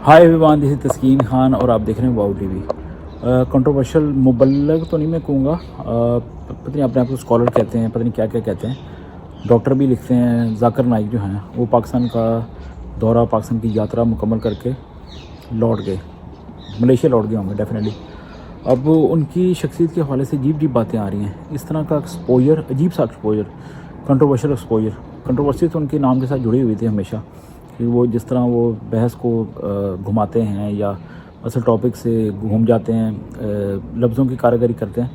Hi everyone, this is तस्कीन खान और आप देख रहे हैं वाओ टीवी। कंट्रोवर्शियल मुबल्लग तो नहीं मैं कहूँगा, पता नहीं अपने आप को स्कॉलर कहते हैं, पता नहीं क्या क्या कहते हैं, डॉक्टर भी लिखते हैं। जाकिर नाइक जो हैं वो पाकिस्तान का दौरा, पाकिस्तान की यात्रा मुकम्मल करके लौट गए, मलेशिया लौट गए होंगे डेफिनेटली। अब उनकी शख्सियत के हवाले से अजीब अजीब बातें आ रही हैं। इस तरह का एक्सपोजर, अजीब सा एक्सपोजर, कंट्रोवर्शियल एक्सपोजर, कंट्रोवर्सी तो उनके नाम के साथ जुड़ी हुई थी हमेशा कि वो जिस तरह वो बहस को घुमाते हैं या असल टॉपिक से घूम जाते हैं, लफ्ज़ों की कारीगरी करते हैं,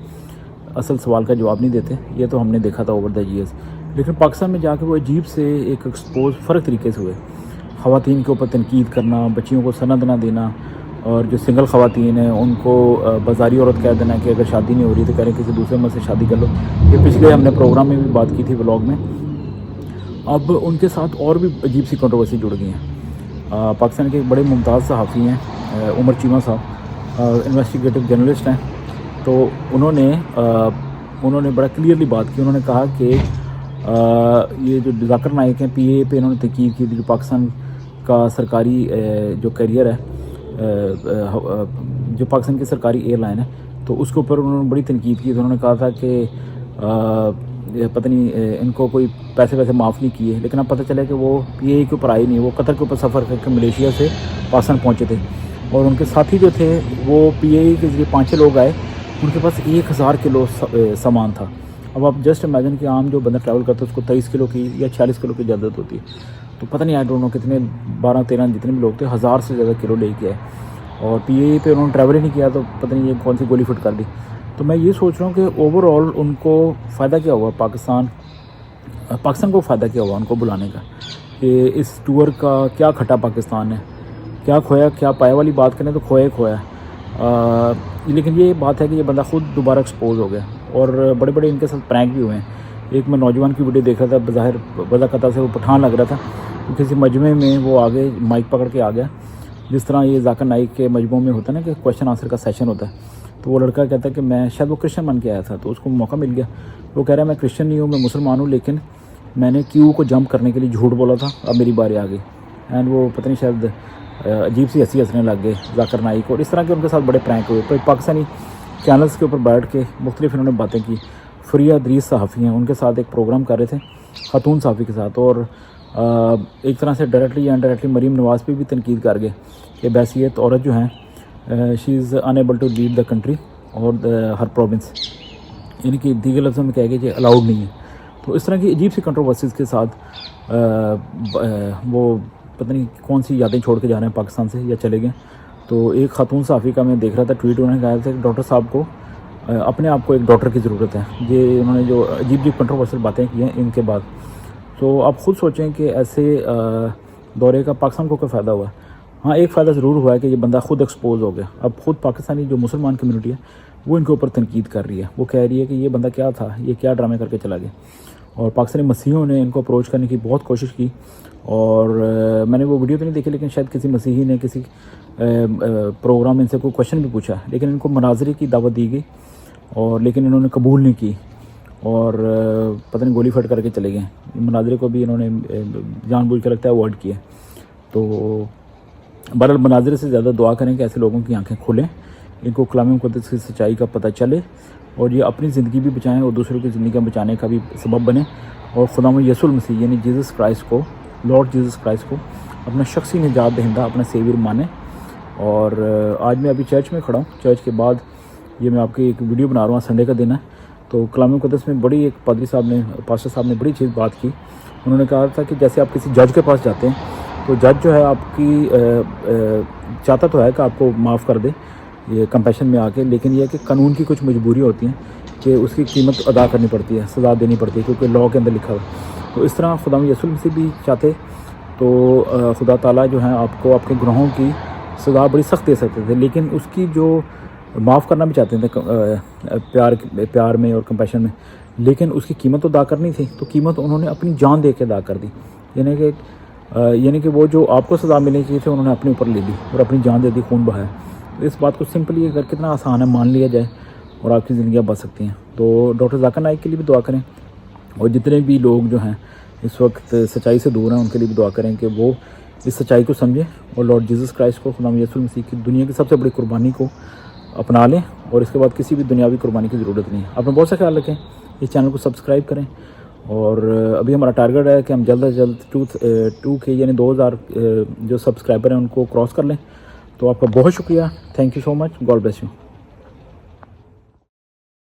असल सवाल का जवाब नहीं देते। ये तो हमने देखा था ओवर द ईयर्स। लेकिन पाकिस्तान में जाके वो अजीब से एक एक्सपोज फ़र्क तरीके से हुए। ख़वातीन के ऊपर तनकीद करना, बच्चियों को सनद ना देना, और जो सिंगल ख़वातीन हैं उनको बाज़ारी औरत कह देना कि अगर शादी नहीं हो रही तो कह रहे किसी दूसरे मर्द से शादी कर लो। ये पिछले हमने प्रोग्राम में भी बात की थी, व्लॉग में। अब उनके साथ और भी अजीब सी कंट्रोवर्सी जुड़ गई हैं। पाकिस्तान के एक बड़े मुमताज़ सहाफ़ी हैं, उमर चीमा साहब, इन्वेस्टिगेटिव जर्नलिस्ट हैं। तो उन्होंने बड़ा क्लियरली बात की। उन्होंने कहा कि ये जो जाकिर नाइक हैं, पीए पे इन्होंने तनकीद की थी, जो पाकिस्तान का सरकारी जो कैरियर है, जो पाकिस्तान की सरकारी एयरलाइन है, तो उसके ऊपर उन्होंने बड़ी तनकीद की। तो उन्होंने कहा था कि पता नहीं इनको कोई पैसे वैसे माफ़ नहीं किए। लेकिन अब पता चला कि वो पीए के ऊपर आए नहीं, वो कतर के ऊपर सफ़र करके मलेशिया से पाकिस्तान पहुँचे थे। और उनके साथी जो थे वो पीए के ज़रिए 5-6 लोग आए, उनके पास 1000 किलो सामान था। अब आप जस्ट इमेजिन कि आम जो बंदा ट्रैवल करता है उसको 23 किलो की या 40 किलो की ज़रूरत होती है। तो पता नहीं, आई डोंट नो कितने 12-13 जितने भी लोग थे, 1000 से ज़्यादा किलो लेके आए। और पीए पे उन्होंने ट्रैवल ही नहीं किया, तो पता नहीं ये कौन सी गोली फिट कर दी। तो मैं ये सोच रहा हूँ कि ओवरऑल उनको फ़ायदा क्या हुआ, पाकिस्तान को फ़ायदा क्या हुआ उनको बुलाने का, कि इस टूर का क्या खटा पाकिस्तान है, क्या खोया क्या पाया वाली बात करें तो खोया। लेकिन ये बात है कि ये बंदा खुद दोबारा एक्सपोज हो गया, और बड़े बड़े इनके साथ प्रैंक भी हुए हैं। एक मैं नौजवान की वीडियो देख रहा था, बज़ाहिर वज़ाक़ता से वो पठान लग रहा था, तो किसी मजमे में वो आगे माइक पकड़ के आ गया, जिस तरह ये जाकिर नाइक के मजमों में होता है ना कि क्वेश्चन आंसर का सेशन होता है। तो वो लड़का कहता है कि मैं शायद वो क्रिश्चियन बन के आया था, तो उसको मौका मिल गया। वो कह रहा है मैं क्रिश्चियन नहीं हूँ, मैं मुसलमान हूँ, लेकिन मैंने क्यू को जंप करने के लिए झूठ बोला था, अब मेरी बारी आ गई। एंड वो पता नहीं शायद अजीब सी हंसी हंसने लग गए जाकिर नाइक। और इस तरह के उनके साथ बड़े प्रैंक हुए। तो पाकिस्तानी चैनल्स के ऊपर बैठ के मुख्तलिफ इन्होंने बातें की। फरिया अदरीस सहाफ़ी हैं, उनके साथ एक प्रोग्राम कर रहे थे, खातून सहाफ़ी के साथ, और एक तरह से डायरेक्टली या इनडायरेक्टली मरीम नवाज़ पे भी तनकीद कर गए कि बैसियत औरत जो हैं, she is unable to lead the country और हर प्रोविंस, यानी कि दीगर लफ्ज़ों में कह गए कि अलाउड नहीं है। तो इस तरह की अजीब सी कंट्रोवर्सीज़ के साथ वो पता नहीं कौन सी यादें छोड़ के जा रहे हैं पाकिस्तान से, या चले गए। तो एक खातून सहाफ़ी का मैं देख रहा था ट्वीट, उन्होंने कहा था कि डॉक्टर साहब को अपने आप को एक डॉक्टर की ज़रूरत है। ये उन्होंने जो अजीब कंट्रोवर्शियल बातें की हैं इनके बाद। तो आप ख़ुद सोचें कि ऐसे दौरे का पाकिस्तान को क्या फ़ायदा हुआ। हाँ, एक फ़ायदा ज़रूर हुआ है कि ये बंदा खुद एक्सपोज हो गया। अब खुद पाकिस्तानी जो मुसलमान कम्युनिटी है वो इनके ऊपर तनकीद कर रही है, वो कह रही है कि ये बंदा क्या था, ये क्या ड्रामे करके चला गया। और पाकिस्तानी मसीहियों ने इनको अप्रोच करने की बहुत कोशिश की, और मैंने वो वीडियो तो नहीं देखी, लेकिन शायद किसी मसीही ने किसी प्रोग्राम में इनसे कोई क्वेश्चन भी पूछा, लेकिन इनको मनाजरे की दावत दी गई, और लेकिन इन्होंने कबूल नहीं की, और पता नहीं गोली फट करके चले गए। मनाजरे को भी इन्होंने जानबूझ कर लगता है अवॉइड किया। तो बहरहाल मनाजरे से ज़्यादा दुआ करें कि ऐसे लोगों की आंखें खुलें, इनको कलाम मुक़द्दस की सच्चाई का पता चले, और ये अपनी ज़िंदगी भी बचाएं और दूसरों की ज़िंदगी बचाने का भी सबब बने, और खुदावंद यीशु मसीह यानी जीसस क्राइस्ट को, लॉर्ड जीसस क्राइस्ट को अपना शख्सी निजात दहिंदा, अपना सेवियर माने। और आज मैं अभी चर्च में खड़ा हूँ, चर्च के बाद ये मैं आपकी एक वीडियो बना रहा हूँ, संडे का दिन है। तो कलाम मुक़द्दस में बड़ी एक पादरी साहब ने, पास्टर साहब ने बड़ी चीज़ बात की। उन्होंने कहा था कि जैसे आप किसी जज के पास जाते हैं, तो जज जो है आपकी चाहता तो है कि आपको माफ़ कर दे ये कंपैशन में आके, लेकिन ये है कि कानून की कुछ मजबूरी होती हैं कि उसकी कीमत अदा करनी पड़ती है, सज़ा देनी पड़ती है, क्योंकि लॉ के अंदर लिखा हुआ। तो इस तरह खुदा यीशु मसीह भी चाहते तो खुदा ताला जो है आपको आपके गुनाहों की सज़ा बड़ी सख्त दे सकते थे, लेकिन उसकी जो माफ़ करना भी चाहते थे प्यार में और कंपैशन में, लेकिन उसकी कीमत तो अदा करनी थी। तो कीमत उन्होंने अपनी जान दे के अदा कर दी, यानी कि वो जो आपको सज़ा मिलनी चाहिए थी उन्होंने अपने ऊपर ले ली और अपनी जान दे दी, खून बहाया। तो इस बात को सिंपली अगर कितना आसान है मान लिया जाए और आपकी ज़िंदगियाँ बच सकती हैं। तो डॉक्टर जाकिर नाइक के लिए भी दुआ करें, और जितने भी लोग जो हैं इस वक्त सच्चाई से दूर हैं उनके लिए भी दुआ करें कि वो اس سچائی کو سمجھیں اور لارڈ جیسس کرائسٹ کو، خدا یسوع مسیح کی دنیا کی سب سے بڑی قربانی کو اپنا لیں، اور اس کے بعد کسی بھی دنیاوی قربانی کی ضرورت نہیں ہے۔ آپ نے بہت سا خیال رکھیں، اس چینل کو سبسکرائب کریں، اور ابھی ہمارا ٹارگیٹ ہے کہ ہم جلد از جلد 2K یعنی 2000 جو سبسکرائبر ہیں ان کو کراس کر لیں۔ تو آپ کا بہت شکریہ، thank you so much, God bless you.